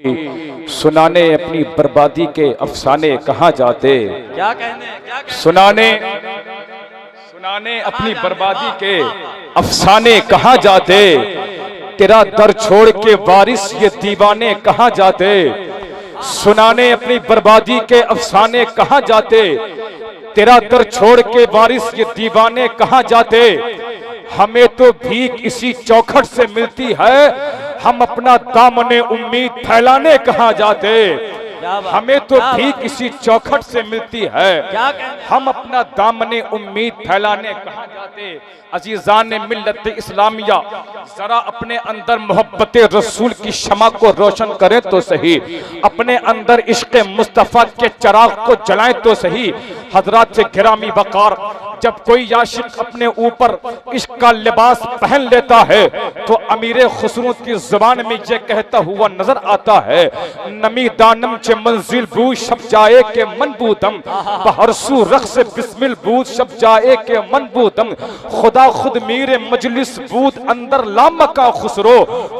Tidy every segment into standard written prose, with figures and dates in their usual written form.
सुनाने अपनी बर्बादी के अफसाने कहाँ जाते। क्या कहने सुनाने अपनी बर्बादी के अफसाने कहाँ जाते। तेरा दर छोड़ के वारिस ये दीवाने कहाँ जाते। सुनाने अपनी बर्बादी के अफसाने कहाँ जाते। तेरा दर छोड़ के वारिस ये दीवाने कहाँ जाते। हमें तो भीख इसी चौखट से मिलती है, हम अपना दामने उम्मीद फैलाने कहाँ जाते। हमें तो भीख इसी चौखट से मिलती है, हम अपना दामने उम्मीद फैलाने कहाँ जाते। अजीजान मिल्लत इस्लामिया, जरा अपने अंदर मोहब्बत रसूल की शमा को रोशन करें तो सही, अपने अंदर इश्क मुस्तफ़ा के चिराग को जलाएं तो सही। हजरात से गिरामी वकार, जब कोई आशिक अपने ऊपर इश्क का लिबास पहन लेता है तो अमीर खुसरू की जुबान में यह कहता हुआ नजर आता है, नमी दानम चे मंजिल बूझ शब जाए के मनबूदम, बहरसू रक्स बिस्मिल बूझ शब जाए के मनबूदम, खुदा खुद मीरे मजलिस बूद अंदर लाम का खुसरो,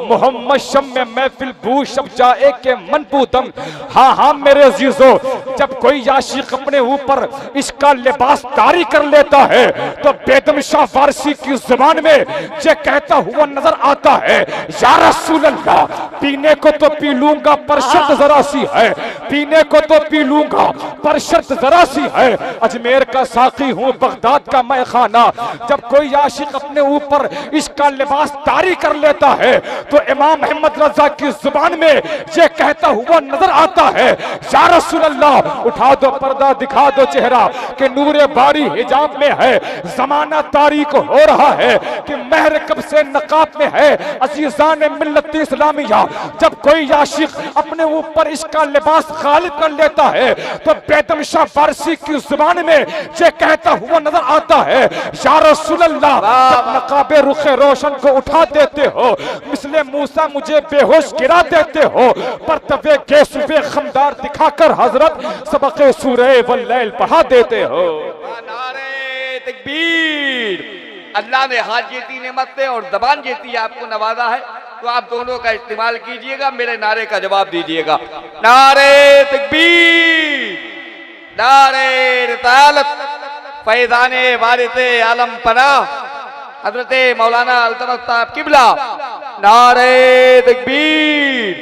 मोहम्मद शम में महफिल बूझ शब जाए के मनबूदम। हाँ हाँ मेरे अजीजों, जब कोई आशिक अपने ऊपर इसका लिबास तारी कर लेता है तो बेदम शाह फारसी की जुबान में ये कहता हुआ नजर आता है, या रसूल अल्लाह, पीने को तो पी लूंगा पर शर्त जरा सी है, पीने को तो पी लूंगा पर शर्त जरा सी है। अजमेर का साकी हूँ, बगदाद का मैं खाना। जब कोई आशिक अपने ऊपर इसका लिबास तारी कर लेता है तो इमाम अहमद रजा की जुबान में ये कहता हुआ नजर आता है, या रसूल अल्लाह, उठा दो पर्दा, दिखा दो चेहरा कि नूरे बारी हिजाब में है, जमाना तारीक हो रहा है कि महर कब से नकाब में है। अजीजान मिल्लत इस्लामिया, जब कोई आशिक अपने ऊपर इसका लिबास गालिब कर लेता है तो बेदम शाह फारसी की जुबान में ये कहता हुआ नजर आता है, या रसूल अल्लाह, जब नकाबे रुखे रोशन को उठा देते हो, मिसले मूसा मुझे बेहोश गिरा देते हो, पर तबे के सुबह खमदार दिखाकर हजरत सबके सूरे वल्लैल पढ़ा देते हो। नारे तकबीर। अल्लाह ने हाथ जीती नेमत से और जबान जीती आपको नवाजा है, तो आप दोनों का इस्तेमाल कीजिएगा, मेरे नारे का जवाब दीजिएगा। नारे तकबीर, नारे रिसालत, फैज़ाने वारिसे आलम पना हजरत मौलाना अल्तमश साहब किबला। नारे तकबीर,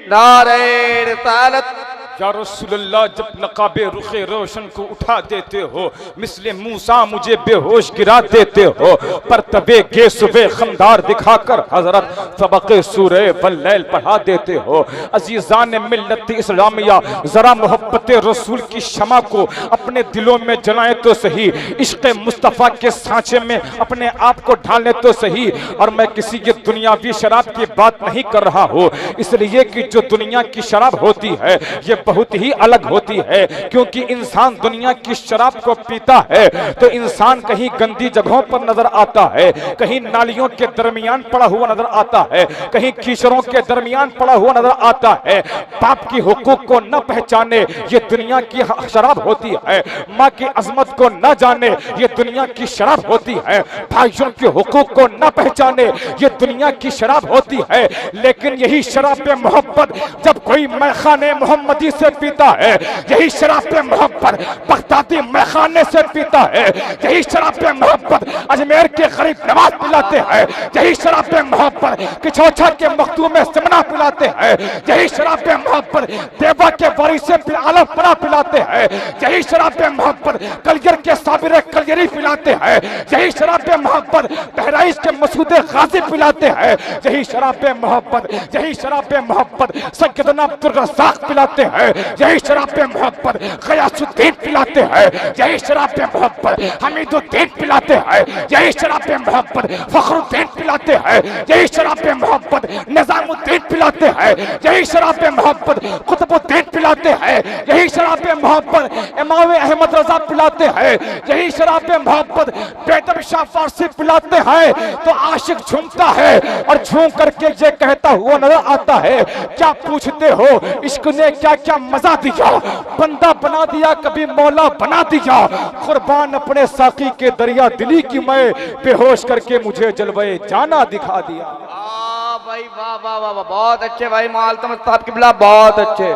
नारे रिसालत। या रसूलल्लाह, जब नकाबे रुखे रोशन को उठा देते हो, मिसले मूसा मुझे बेहोश गिरा देते हो, पर तबे गे सुबह खमदार दिखाकर हजरत सबके सूरे वल्लैल पढ़ा देते हो। अजीजान मिल्लत इस्लामिया, जरा मोहब्बत रसूल की शमा को अपने दिलों में जलाएं तो सही, इश्क मुस्तफ़ा के सांचे में अपने आप को ढालें तो सही। और मैं किसी की दुनियावी शराब की बात नहीं कर रहा हूँ, इसलिए कि जो दुनिया की शराब होती है ये बहुत ही अलग होती है, क्योंकि इंसान दुनिया की शराब को पीता है तो इंसान कहीं गंदी जगहों पर नजर आता है, कहीं नालियों के दरमियान पड़ा हुआ नजर आता है, कहीं कीचड़ों के दरमियान पड़ा हुआ नजर आता है। बाप की हुकूक को न पहचाने ये दुनिया की शराब होती है, माँ की अजमत को न जाने ये दुनिया की शराब होती है, भाइयों के हुकूक को न पहचाने ये दुनिया की शराब होती है। लेकिन यही शराब मोहब्बत जब कोई मैखाने मोहम्मदी से पीता है, यही शराब मोहब्बत बगदादी मैखाने से पीता है, यही शराब मोहब्बत अजमेर के गरीब नवाज पिलाते हैं, यही शराब मोहब्बत किछोछा के मखदूम में सिमना पिलाते हैं, यही शराब मोहब्बत देवा के वारिसे आलम पना पिलाते हैं, यही शराब मोहब्बत कलियर के साबिर कलियरी पिलाते हैं, यही शराब मोहब्बत बहराइच के मसूदे गाजी पिलाते हैं, यही शराब मोहब्बत, यही शराब मोहब्बत सैयदना अब्दुल रज़्ज़ाक पिलाते हैं, यही शराब मोहब्बत गयासुद्दीन पिलाते हैं, यही शराब मोहब्बत हमीदुद्दीन पिलाते हैं, यही शराब मोहब्बत फखरुद्दीन पिलाते हैं, यही शराब मोहब्बत निजामुद्दीन पिलाते हैं, यही शराब मोहब्बत कुतुबुद्दीन पिलाते हैं, यही शराब मोहब्बत इमाम अहमद रजा पिलाते हैं, यही शराब मोहब्बत बेदम शाह फारसी पिलाते हैं। तो आशिक झूमता है और झूम करके ये कहता हुआ नजर आता है, क्या पूछते हो इश्क ने क्या क्या मजा दिया, बंदा बना दिया कभी मौला बना दिया, कुर्बान अपने साकी के दरिया दिली की मैं, बेहोश करके मुझे जलवे जाना दिखा दिया। भाई वाह वाह वाह वाह, बहुत अच्छे भाई मालतम साहब किबला, बहुत अच्छे।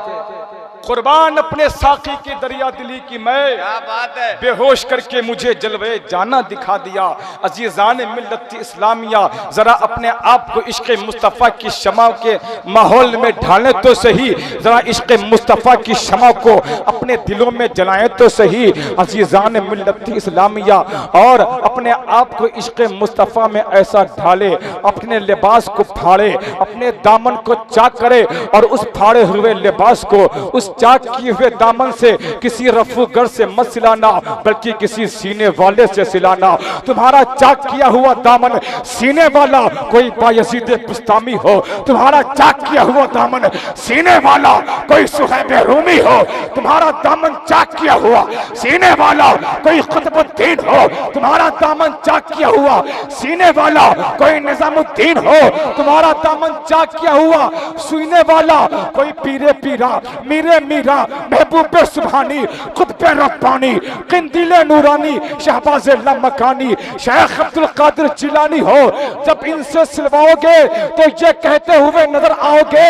कुर्बान अपने साकी की दरिया दिली की मैं, क्या बात है। बेहोश करके मुझे जलवे जाना दिखा दिया। अजीजान मिल्लत इस्लामिया, जरा अपने आप को इश्क़ मुस्तफ़ा की शमा के माहौल में ढालें तो सही, जरा इश्क़ मुस्तफ़ा की शमा को अपने दिलों में जलाएं तो सही। अजीजान मिल्लत इस्लामिया, और अपने आप को इश्क़ मुस्तफ़ा में ऐसा ढाले, अपने लिबास को फाड़े, अपने दामन को चाक करे, और उस फाड़े हुए लिबास को, उस चाक किए हुए दामन से किसी रफूगर से मत सिलाना, बल्कि किसी सीने वाले से सिलाना। तुम्हारा चाक किया हुआ दामन सीने वाला कोई बायजीद बुस्तामी हो, तुम्हारा चाक किया हुआ दामन सीने वाला कोई सुहैब रूमी हो, तुम्हारा दामन चाक किया हुआ सीने वाला कोई कुतुबुद्दीन हो, तुम्हारा दामन चाक किया हुआ सीने वाला कोई निजामुद्दीन हो, तुम्हारा दामन चाक किया हुआ सीने वाला कोई पीरे पीरा, मीरे मीरा, महबूबे सुभानी, खुतबे रब्बानी, किंदीले नूरानी, शहबाज़े लमकानी, शेख अब्दुल कादिर जिलानी हो। जब इनसे सिलवाओगे तो ये कहते हुए नजर आओगे,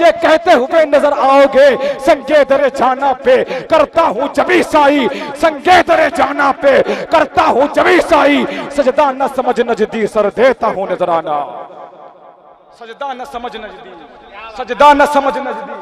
ये कहते हुए नजर आओगे, संगे दरे जाना पे करता हूँ जबी साई, संगे दरे जाना पे करता हूँ जबी साई, सजदा न समझ नजदी सर देता हूँ नजराना, सजदा न समझ नजदी, सजदा न समझ नजदी,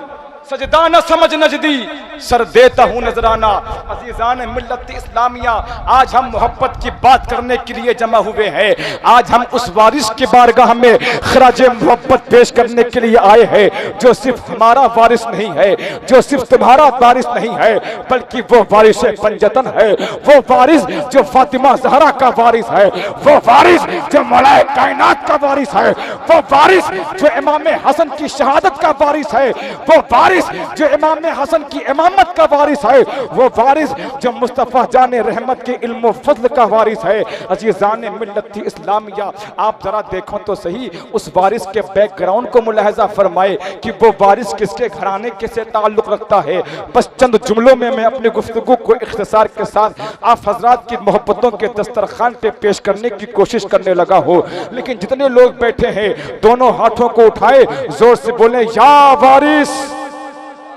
सजदा न समझ नजदी, सर देता हूँ नजराना। अजीजान मिल्लत इस्लामिया, आज हम मोहब्बत की बात करने के लिए जमा हुए हैं। आज हम उस वारिस के बारगाह में खराज मोहब्बत पेश करने के लिए आए हैं, जो सिर्फ हमारा वारिस नहीं है, जो सिर्फ तुम्हारा वारिस नहीं है, बल्कि वो वारिस पंजतन है, वो वारिस जो फातिमा ज़हरा का वारिस है, वो वारिस जो मौलाए कायनात का वारिस है, वो वारिस जो इमाम हसन की शहादत का वारिस है, वो वारिस जो इमाम हसन की इमामत का वारिस है, वो वारिस जो मुस्तफ़ा जाने रहमत के इल्म फज़ल का वारिस है। अजीज़ान मिल्लत इस्लामिया, आप जरा देखो तो सही उस वारिस के बैकग्राउंड को मुलाहजा फरमाए कि वो वारिस किसके घराने के से ताल्लुक रखता है। बस चंद जुमलों में मैं अपनी गुफ्तगू को इख्तिसार के साथ आप हजरात की मोहब्बतों के दस्तरखान पे पेश करने की कोशिश करने लगा हो, लेकिन जितने लोग बैठे हैं दोनों हाथों को उठाए, जोर से बोले या वारिस,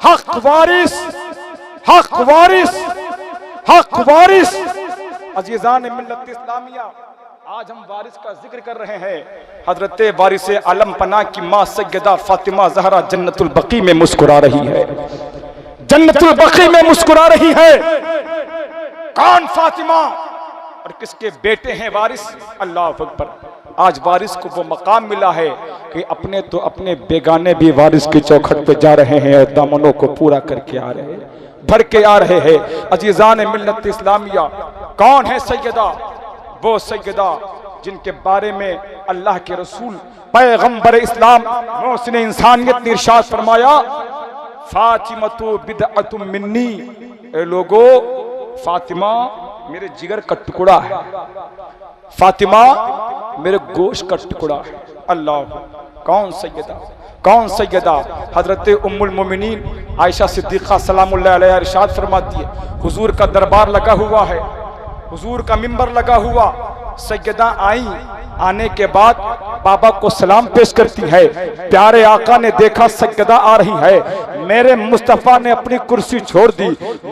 हक वारिस, हक वारिस, हक वारिस। अजीजान मिल्लत इस्लामिया, आज हम वारिस का जिक्र कर रहे हैं। हजरत वारिस आलम पना की मां सैयदा फातिमा ज़हरा जन्नतुल बकी में मुस्कुरा रही है, जन्नतुल बकी में मुस्कुरा रही है। कौन फातिमा और किसके बेटे हैं वारिस? अल्लाह अकबर। आज वारिस को वो मकाम मिला है कि अपने तो अपने बेगाने भी वारिस की चौखट पे जा रहे हैं, दामनों को पूरा करके आ रहे हैं, भर के आ रहे हैं। अजीजान मिल्लत इस्लामिया, कौन है सैयदा? वो सैयदा जिनके बारे में अल्लाह के रसूल पैगंबर इस्लाम मोहसिन इंसानियत ने इरशाद फरमाया, फातिमतु बिदअतुम मिन्नी, ए लोगो फातिमा मेरे जिगर का टुकड़ा है, फातिमा मेरे गोश्त का टुकड़ा है। अल्लाह, कौन सैयदा? कौन सैयदा? हजरत उम्मुल मोमिनीन आयशा सिद्दीक़ा सलामुल्लाह अलैहा इरशाद फरमाती है, हुजूर का दरबार लगा हुआ है, हुजूर का मिंबर लगा हुआ, सैयदा आई, आने के बाद बाबा को सलाम पेश करती है। प्यारे आका ने देखा सैयदा आ रही है, मेरे मुस्तफ़ा ने अपनी कुर्सी छोड़ दी,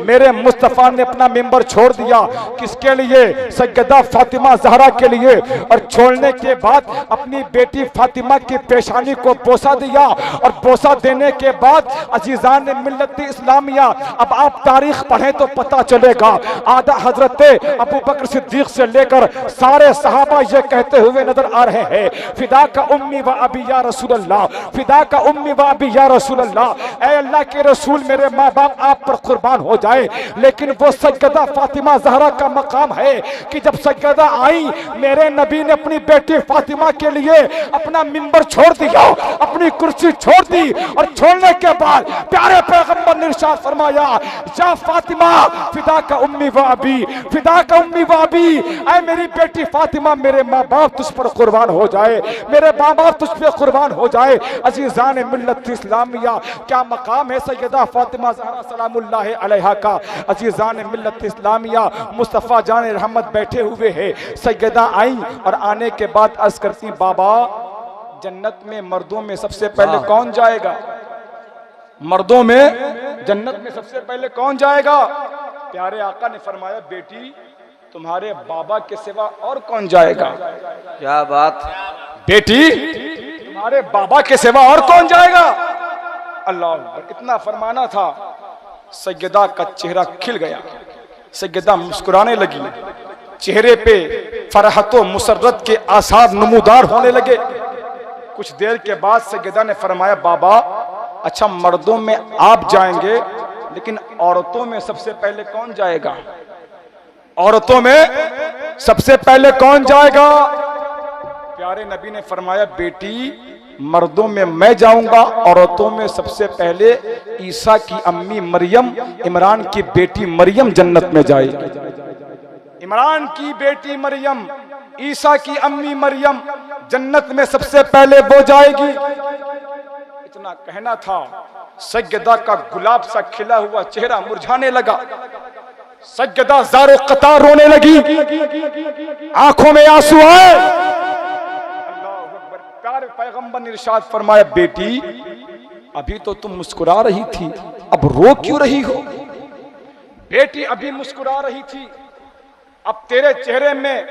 मेरे मुस्तफ़ा ने अपना मिंबर छोड़ दिया, किसके लिए? सैयदा फातिमा ज़हरा के लिए। और छोड़ने के बाद अपनी बेटी फातिमा की पेशानी को बोसा दिया, और बोसा देने के बाद अजीज़ान मिल्लत इस्लामिया, अब आप तारीख पढ़ें तो पता चलेगा, आधा हजरत अबू बकर सिद्दीक से लेकर सारे सहाबा ये कहते हुए नजर आ रहे हैं, फिदा का उम्मी व अबी या रसूल अल्लाह, फिदा का उम्मी व अबी या रसूल अल्लाह, ऐ अल्लाह के रसूल मेरे माँ बाप आप पर कुर्बान हो जाए। लेकिन वो सैयदा फातिमा ज़हरा का मकाम है कि जब सैयदा आई, मेरे नबी ने अपनी बेटी फातिमा के लिए अपना मिंबर छोड़ दिया, अपनी कुर्सी छोड़ दी, और छोड़ने के बाद प्यारे पैगंबर ने इरशाद फरमाया, या फातिमा फिदा का उम्मी व अबी, फिदा का उम्मी व अबी, ऐ मेरी बेटी फातिमा मेरे माँ बाप तुझ पर कुर्बान हो जाए, मेरे माँ बाप तुझ पे कुर्बान हो जाए। अजीज़ान मिल्लत इस्लामिया, क्या मकाम है सैयदा फातिमा ज़हरा सलामुल्लाह अलैहा का। अजीज़ान मिल्लत इस्लामिया, मुस्तफ़ा जान रहमत बैठे हुए हैं, सैयदा आई और आने के बाद अर्ज़ करती, बाबा जन्नत में मर्दों में सबसे पहले कौन जाएगा? मर्दों में जन्नत में सबसे पहले कौन जाएगा? प्यारे आका ने फरमाया, बेटी तुम्हारे बाबा के सिवा और कौन जाएगा? क्या बात! बेटी तुम्हारे बाबा के सिवा और कौन जाएगा? अल्लाह अकबर! इतना फरमाना था, सैयदा का चेहरा खिल गया, सैयदा मुस्कुराने लगी, चेहरे पे फरहतो मुसर्रत के आसार नमूदार होने लगे। कुछ देर के बाद सैयदा ने फरमाया, बाबा अच्छा मर्दों में आप जाएंगे, लेकिन औरतों में सबसे पहले कौन जाएगा? औरतों में सबसे पहले कौन जाएगा? प्यारे नबी ने फरमाया, बेटी मर्दों में मैं जाऊंगा, औरतों में सबसे पहले ईसा की अम्मी मरियम, इमरान की बेटी मरियम जन्नत में जाएगी। इमरान की बेटी मरियम, ईसा की अम्मी मरियम जन्नत में सबसे पहले वो जाएगी। इतना कहना था, सैयदा का गुलाब सा खिला हुआ चेहरा मुरझाने लगा, सैयदा ज़ारो कतार रोने लगी, आंखों में आंसू आए। अल्लाहु अकबर! प्यारे पैगंबर ने इरशाद फरमाया, बेटी अभी तो तुम मुस्कुरा रही थी, अब रो क्यों रही हो? बेटी अभी मुस्कुरा रही थी, अब तेरे चेहरे में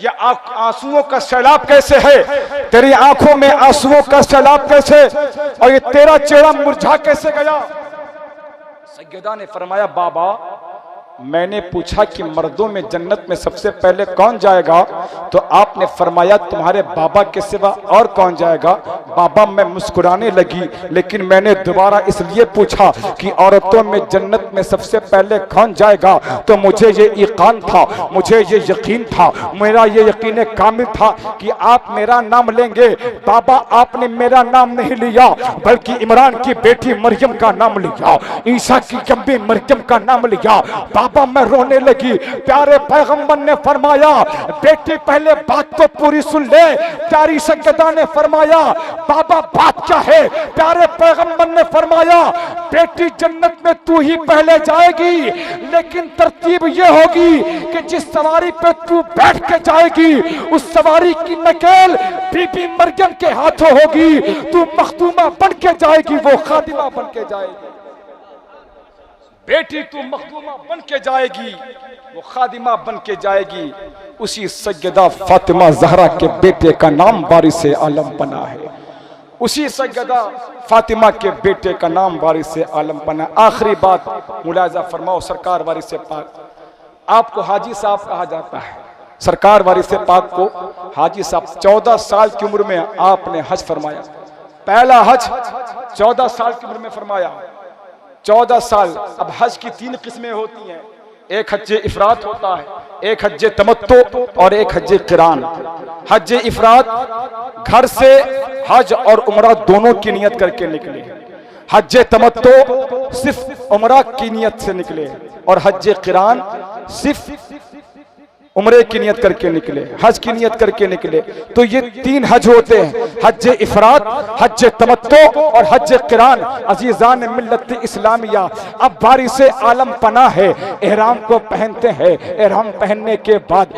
ये आंसुओं का सैलाब कैसे है? तेरी आंखों में आंसुओं का सैलाब कैसे, और ये तेरा चेहरा मुरझा कैसे गया? सैयदा ने फरमाया, बाबा मैंने पूछा कि मर्दों में जन्नत में सबसे पहले कौन जाएगा, तो आपने फरमाया तुम्हारे बाबा के सिवा और कौन जाएगा? बाबा मैं मुस्कुराने लगी, लेकिन मैंने दोबारा इसलिए पूछा कि औरतों में जन्नत में सबसे पहले कौन जाएगा, तो मुझे ये यकीन था, मुझे ये यकीन था, मेरा ये यकीन कामिल था कि आप मेरा नाम लेंगे। बाबा आपने मेरा नाम नहीं लिया, बल्कि इमरान की बेटी मरियम का नाम लिया, ईसा की अम्मी मरियम का नाम लिया। बाबा मैं रोने लगी। प्यारे पैगंबर ने फरमाया, बेटी पहले बात तो पूरी सुन ले। प्यारी सैयदा ने फरमाया, बाबा बात क्या है? प्यारे पैगंबर ने फरमाया, बेटी जन्नत में तू ही पहले जाएगी, लेकिन तरतीब ये होगी कि जिस सवारी पे तू बैठ के जाएगी, उस सवारी की नकेल बीबी मरियम के हाथों होगी। तू मखदूमा बन के जाएगी, वो खादिमा बन के जाएगी। बेटी तू मखदूमा बन के जाएगी, वो खादिमा बन के जाएगी। उसी सैयदा फातिमा ज़हरा के बेटे का नाम वारिस आलम बना है। उसी सैयदा फातिमा के बेटे का नाम वारिस आलम बना। आखिरी बात मुलाजा फरमाओ, सरकार वारिस पाक, आपको हाजी साहब कहा जाता है। सरकार वारिस पाक को हाजी साहब 14 साल की उम्र में आपने हज फरमाया। पहला हज 14 साल की उम्र में फरमाया। 14 साल। अब हज की 3 किस्में होती हैं, एक हज इफरात होता है, एक हज तमत्तो और एक हज क़िरान। हज इफरात घर से हज और उम्रा दोनों की नियत करके निकले। हज तमत्तो सिर्फ उम्रा की नियत से निकले, और हज क़िरान सिर्फ उम्रे की नियत करके निकले, हज की नियत करके निकले। तो ये 3 हज होते हैं, हज इफरात, हज तमत्तो और हज क़िरान। अजीज़ान मिल्लत इस्लामिया, अब वारिस आलम पना है, एहराम को पहनते हैं। एहराम पहनने के बाद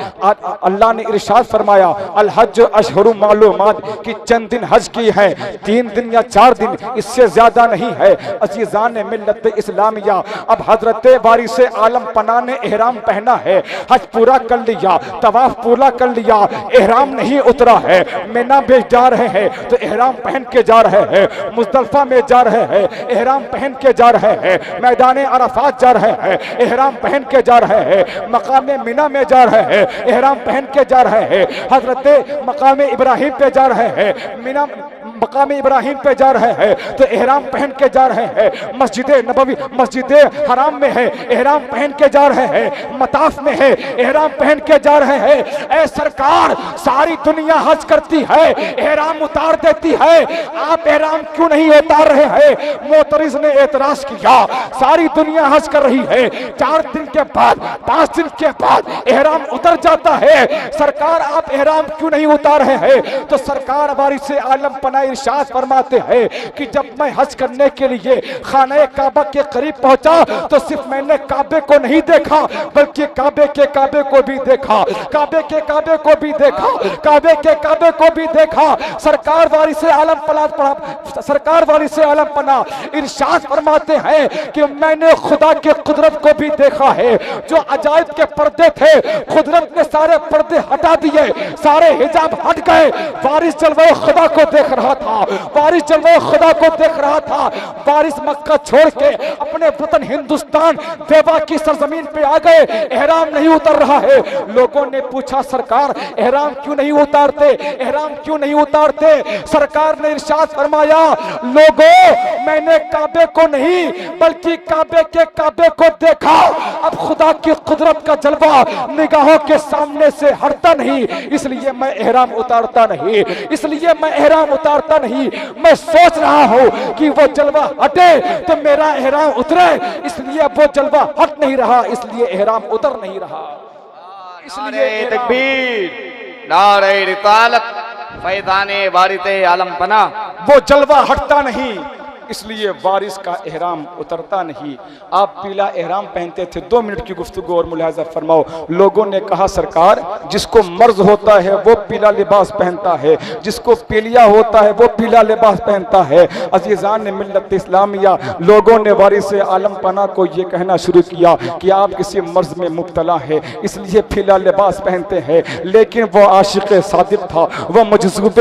अल्लाह ने इरशाद फरमाया, अल हज अशहुरु मालूमात, कि चंद दिन हज की है, 3 दिन या 4 दिन, इससे ज्यादा नहीं है। अजीज़ान मिल्लत इस्लामिया, अब हजरत वारिस आलम पना ने एहराम पहना है, हज पूरा कर लिया, तवाफ पूरा कर लिया, एहराम नहीं उतरा है, मिना में जा रहे हैं तो एहराम पहन के जा रहे हैं, मुज़दलिफा में जा रहे हैं, एहराम पहन के जा रहे हैं, मैदान अरफात जा रहे हैं, एहराम पहन के जा रहे हैं, मकाम मिना में जा रहे हैं, एहराम पहन के जा रहे हैं, हजरत मकाम इब्राहिम पे जा रहे हैं, मिना मकाम इब्राहिम पे जा रहे हैं तो एहराम पहन के जा रहे हैं, मस्जिद नबवी मस्जिद हराम में है, एहराम पहन के जा रहे हैं, मताफ में है, एहराम पहन के जा रहे हैं। ऐ सरकार, सारी दुनिया हज करती है, एहराम उतार देती है, आप एहराम क्यों नहीं उतार रहे हैं? मोतरिज ने एतराज किया, सारी दुनिया हज कर रही है, 4 दिन के बाद 5 दिन के बाद एहराम उतर जाता है, सरकार आप एहराम क्यों नहीं उतार रहे हैं? तो सरकार वारिस आलम पना इरशाद फरमाते हैं कि जब मैं हज करने के लिए खाने काबा के करीब पहुंचा तो सिर्फ मैंने काबे को नहीं देखा बल्कि काबे को भी देखा, काबे के काबे को भी देखा, काबे के काबे को भी देखा। सरकार वारिसे आलम पना इरशाद फरमाते हैं कि मैंने खुदा के कुदरत को भी देखा है। जो अजायब के पर्दे थे कुदरत ने सारे पर्दे हटा दिए, सारे हिजाब हट गए। वारिस जलवे खुदा को देख रहा था, वारिस जलवे खुदा को देख रहा था। वारिस मक्का छोड़ के अपने वतन हिंदुस्तान देवा की सरजमीन पे आ गए। एहराम नहीं उतर रहा है। लोगों ने पूछा सरकार एहराम क्यों नहीं उतारते, एहराम क्यों नहीं उतारते? सरकार ने इरशाद फरमाया लोगों मैंने काबे को नहीं बल्कि काबे के काबे को देखा। अब खुदा की कुदरत का जलवा निगाहों के सामने से हटता नहीं, इसलिए मैं एहराम उतारता नहीं, इसलिए मैं एहराम उतारता नहीं। मैं सोच रहा हूं कि वो जलवा हटे तो मेरा एहराम उतरे, इसलिए वो जलवा हट नहीं रहा, इसलिए एहराम उतर नहीं रहा। इसलिए तकबीर, नारे रिसालत, फैज़ाने वारिसे आलम पना। वो जलवा हटता नहीं, इसलिए वारिस का एहराम उतरता नहीं। आप पीला एहराम पहनते थे। 2 मिनट की गुफ्तगू और मुलाहिजा फरमाओ। लोगों ने कहा सरकार जिसको मर्ज होता है वो पीला लिबास पहनता है, जिसको पीलिया होता है वो पीला लिबास पहनता है। अजीजान ने मिल्लत इस्लामिया, लोगों ने वारिस आलम पना को ये कहना शुरू किया कि आप किसी मर्ज में मुब्तला है इसलिए पीला लिबास पहनते हैं। लेकिन वो आशिक सादिक था, वो मजज़ूब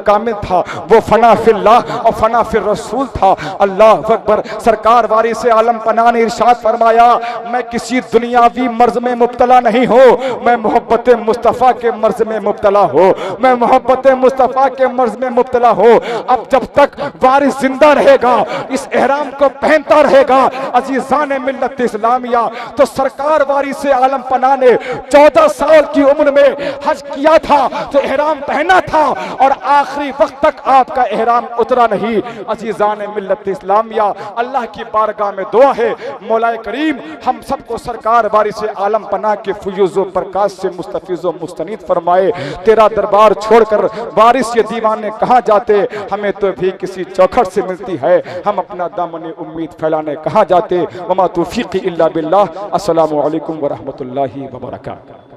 कामिल था, वो फना फिल्लाह और फना फिर रसूल था। अल्लाह अकबर। सरकार वारिस आलम पना ने इरशाद फरमाया मैं किसी दुनियावी मर्ज में मुब्तला नहीं हूँ, मैं मोहब्बत मुस्तफ़ा के मर्ज में मुब्तला हो, मैं मोहब्बत मुस्तफ़ा के मर्ज में मुब्तला हो। अब जब तक वारिस जिंदा रहेगा इस एहराम को पहनता रहेगा अजीज़ान मिल्लत इस्लामिया, तो सरकार वारिस आलम पना ने 14 साल की उम्र में हज किया था तो एहराम पहना था और आखिरी वक्त तक आपका एहराम उतरा नहीं। अजीज़ान मिल्लत इस्लामिया, अल्लाह की बारगाह में दुआ है मौलाए करीम हम सबको सरकार वारिस आलम पना के फयूज़ो प्रकाश से मुस्तफिज़ो मुस्तनीद फरमाए। तेरा दरबार छोड़कर वारिस ये दीवाने कहाँ जाते, हमें तो भी किसी चौखट से मिलती है, हम अपना दामन उम्मीद फैलाने कहाँ जाते। वमा तौफीक़ी इल्ला बिल्लाह। अस्सलामु अलैकुम व रहमतुल्लाहि व बरकातहू।